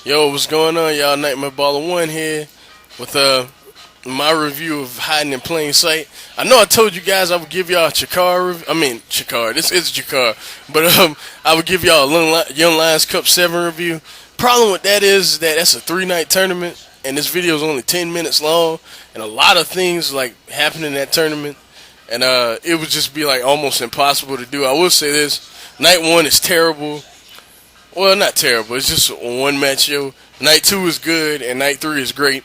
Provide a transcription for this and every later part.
Yo, what's going on, y'all? Nightmare Baller One here with my review of Hiding in Plain Sight. I know I told you guys I would give y'all a Chikara. I mean Chikara. This is Chikara, but I would give y'all a Young Lions Cup 7 review. Problem with that is that that's a 3-night tournament, and this video is only 10 minutes long, and a lot of things like happen in that tournament, and it would just be like almost impossible to do. I will say this: night one is terrible. Well, not terrible. It's just a one match show. Night 2 is good, and night 3 is great.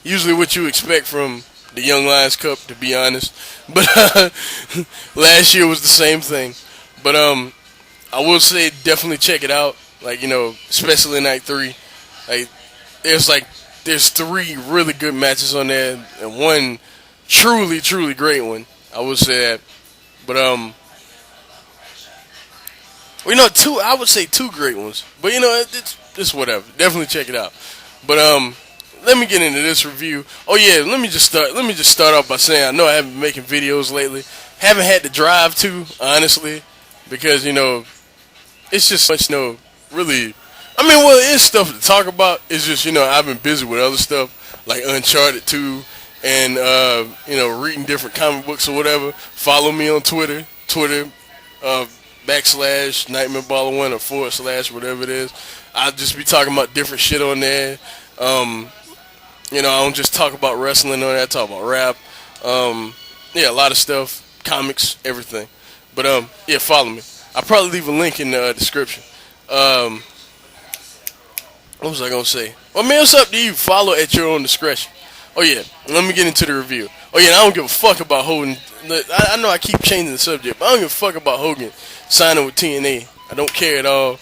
Usually, what you expect from the Young Lions Cup, to be honest. But last year was the same thing. But I will say definitely check it out. Like, especially night 3. Like there's 3 really good matches on there, and one truly truly great one. I would say that. But well, two. I would say 2 great ones, but it's whatever. Definitely check it out. But let me get into this review. Oh yeah, let me just start off by saying I know I haven't been making videos lately. Haven't had to drive to, honestly, because it's just much really. I mean, well, it is stuff to talk about. It's just I've been busy with other stuff like Uncharted 2 and reading different comic books or whatever. Follow me on Twitter. Uh, / Nightmare Baller 1 or / whatever it is. I'll just be talking about different shit on there. I don't just talk about wrestling on there. I talk about rap. Yeah, a lot of stuff, comics, everything. But yeah, follow me. I'll probably leave a link in the description. What was I gonna say? Well, man, it's up to you. Follow at your own discretion. Oh yeah, let me get into the review. Oh yeah, I don't give a fuck about Hogan. I know I keep changing the subject, but I don't give a fuck about Hogan signing with TNA. I don't care at all.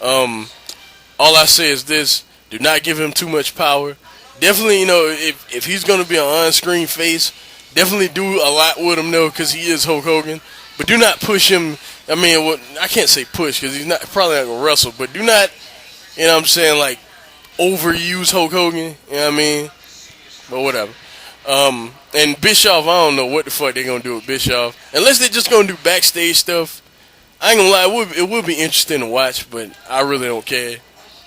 All I say is this: do not give him too much power. Definitely, if he's gonna be an on-screen face, definitely do a lot with him though, because he is Hulk Hogan. But do not push him. I mean, I can't say push because he's probably not gonna wrestle. But do not, what I'm saying, like overuse Hulk Hogan. You know what I mean? But whatever. And Bischoff, I don't know what the fuck they're gonna do with Bischoff, unless they're just gonna do backstage stuff. I ain't gonna lie, it would be interesting to watch, but I really don't care.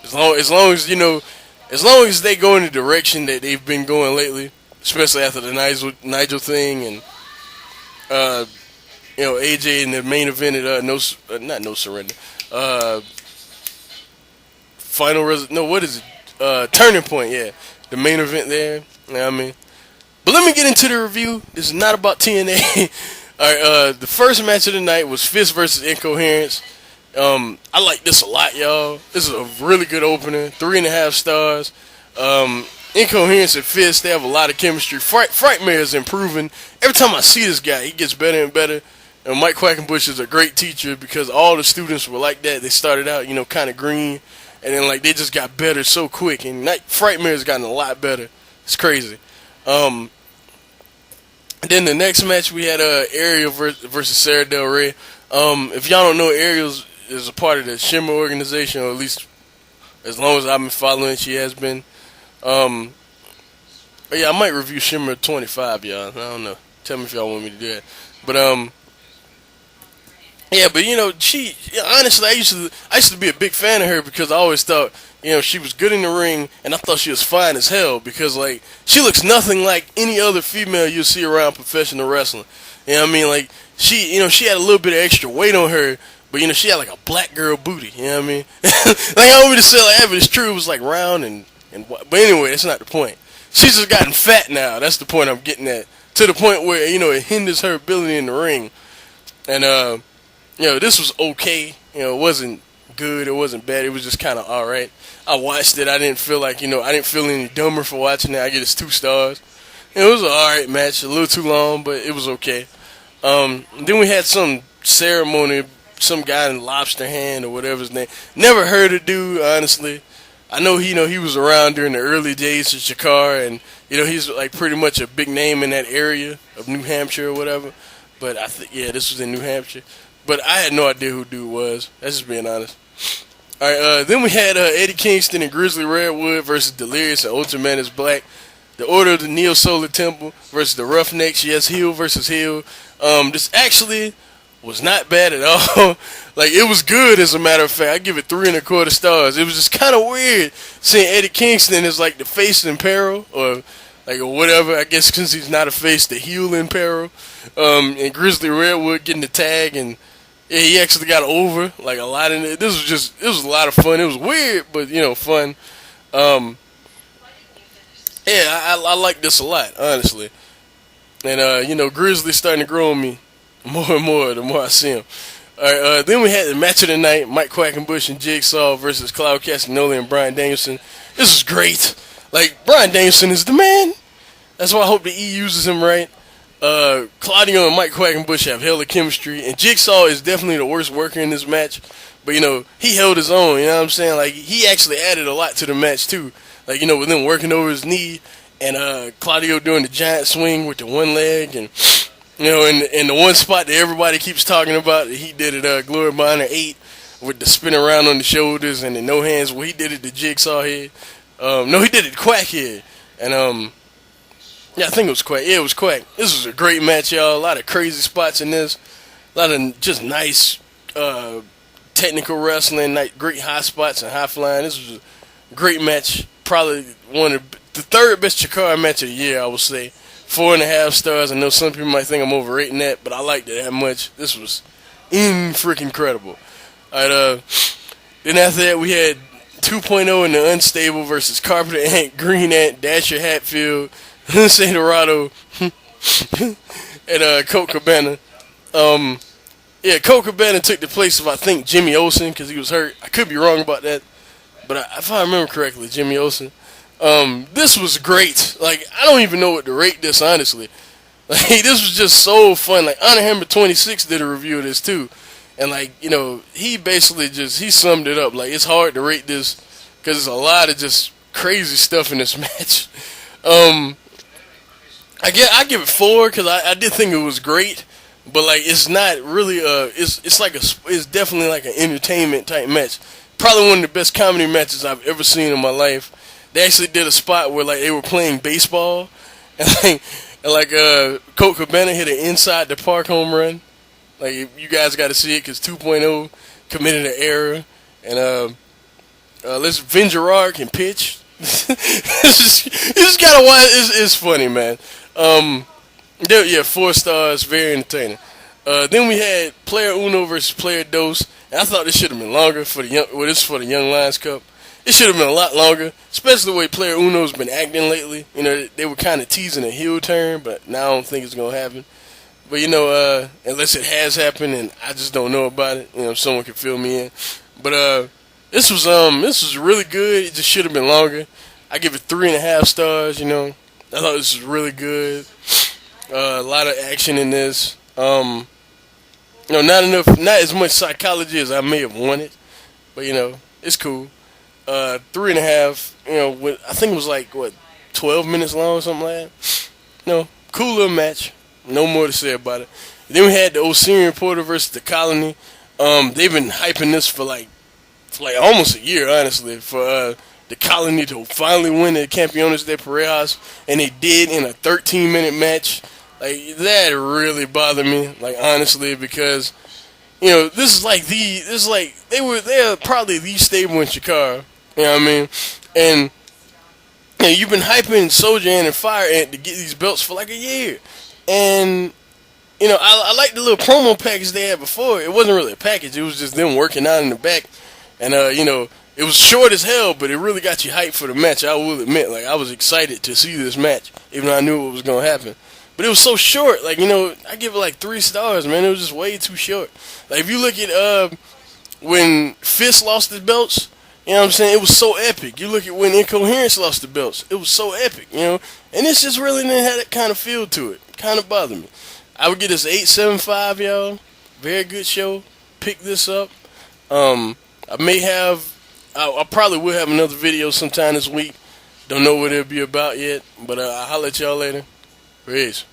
As long as long as they go in the direction that they've been going lately, especially after the Nigel thing and AJ in the main event at not No Surrender, what is it? Turning Point, yeah, the main event there. You know what I mean? But let me get into the review. This is not about TNA. Alright, the first match of the night was F.I.S.T versus Incoherence. I like this a lot, y'all. This is a really good opener. 3.5 stars. Incoherence and F.I.S.T, they have a lot of chemistry. Frightmare is improving. Every time I see this guy, he gets better and better. And Mike Quackenbush is a great teacher because all the students were like that. They started out, kind of green, and then they just got better so quick. And Frightmare has gotten a lot better. It's crazy. Then the next match we had Ariel versus Sara Del Ray. If y'all don't know, Ariel is a part of the Shimmer organization, or at least as long as I've been following, she has been. Yeah, I might review Shimmer 25, y'all. I don't know. Tell me if y'all want me to do that. But yeah, but she honestly, I used to be a big fan of her because I always thought she was good in the ring, and I thought she was fine as hell because she looks nothing like any other female you see around professional wrestling. You know what I mean? Like she had a little bit of extra weight on her, but she had like a black girl booty. You know what I mean? Like I don't mean to say like that, but it's true. It was like round and but anyway, that's not the point. She's just gotten fat now. That's the point I'm getting at. To the point where it hinders her ability in the ring, and this was okay. It wasn't good. It wasn't bad. It was just kind of all right. I watched it. I didn't feel like I didn't feel any dumber for watching it. I get it 2 stars. It was an all right match. A little too long, but it was okay. Then we had some ceremony. Some guy in Lobster Hand or whatever his name. Never heard of dude, honestly. I know he was around during the early days of Chikara, and he's like pretty much a big name in that area of New Hampshire or whatever. But I think this was in New Hampshire. But I had no idea who dude was. That's just being honest. All right, then we had Eddie Kingston and Grizzly Redwood versus Delirious and UltraMantis Black. The Order of the Neo Solar Temple versus the Roughnecks. Yes, heel versus heel. This actually was not bad at all. Like, it was good, as a matter of fact. I give it 3.25 stars. It was just kind of weird seeing Eddie Kingston as like the face in peril, or like, or whatever. I guess since he's not a face, the heel in peril. And Grizzly Redwood getting the tag, and yeah, he actually got over like a lot in it. It was a lot of fun. It was weird, but fun. Yeah, I like this a lot, honestly. And Grizzly's starting to grow on me more and more the more I see him. All right, then we had the match of the night: Mike Quackenbush and Jigsaw versus Claudio Castagnoli and Bryan Danielson. This was great. Like, Bryan Danielson is the man. That's why I hope the E uses him right. Claudio and Mike Quackenbush have hella chemistry, and Jigsaw is definitely the worst worker in this match. But he held his own. You know what I'm saying? Like, he actually added a lot to the match too. Like, with him working over his knee, and Claudio doing the giant swing with the one leg, and and the one spot that everybody keeps talking about, he did it Glory by Honor 8 with the spin around on the shoulders and the no hands. Well, he did it to Jigsaw head. No, he did it to Quack head. And yeah, I think it was Quack. Yeah, it was Quack. This was a great match, y'all. A lot of crazy spots in this. A lot of just nice technical wrestling, great high spots and high flying. This was a great match. Probably one of the third best Chikara match of the year, I would say. 4.5 stars. I know some people might think I'm overrating that, but I liked it that much. This was freaking incredible. All right, then after that, we had 2.0 in the Unstable versus Carpenter Ant, Green Ant, Dasher Hatfield, Lince Dorado, and Colt Cabana. Yeah, Colt Cabana took the place of, I think, Jimmy Olsen, because he was hurt. I could be wrong about that, but if I remember correctly, Jimmy Olsen. This was great. Like, I don't even know what to rate this, honestly. Like, this was just so fun. Like, Honor Hammer 26 did a review of this too, and like, he basically he summed it up. Like, it's hard to rate this because there's a lot of just crazy stuff in this match. I give it 4 because I did think it was great, but like, it's not really it's definitely like an entertainment type match. Probably one of the best comedy matches I've ever seen in my life. They actually did a spot where like they were playing baseball, and Colt Cabana hit an inside the park home run. Like, you guys got to see it because 2.0 committed an error, and let's Vin Gerard can pitch. You just gotta watch. It's funny, man. Yeah, 4 stars, very entertaining. Then we had Player Uno versus Player Dos, and I thought this should have been longer for the young. Well, this is for the Young Lions Cup. It should have been a lot longer, especially the way Player Uno's been acting lately. They were kind of teasing a heel turn, but now I don't think it's gonna happen. But unless it has happened and I just don't know about it, someone can fill me in. But this was really good. It just should have been longer. I give it 3.5 stars. I thought this was really good. A lot of action in this. Not as much psychology as I may have wanted, but it's cool. 3.5. I think it was like 12 minutes long or something like that. Cool little match. No more to say about it. Then we had the Osirian Porter versus the Colony. They've been hyping this for like almost a year, honestly, for the Colony to finally win the Campeones de Parejas, and they did in a 13-minute match. Like, that really bothered me, like, honestly, because they're probably the stable in Chikara. You know what I mean? And you've been hyping Soldier Ant and Fire Ant to get these belts for like a year. And I like the little promo package they had before. It wasn't really a package. It was just them working out in the back. And it was short as hell, but it really got you hyped for the match. I will admit, like, I was excited to see this match, even though I knew what was gonna happen. But it was so short. Like, I give it like 3 stars, man. It was just way too short. Like, if you look at when F.I.S.T lost the belts, you know what I'm saying? It was so epic. You look at when Incoherence lost the belts. It was so epic, And this just really didn't have that kind of feel to it. Kind of bothered me. I would give this 8.75, y'all. Very good show. Pick this up. I probably will have another video sometime this week. Don't know what it'll be about yet, but I'll holler at y'all later. Peace.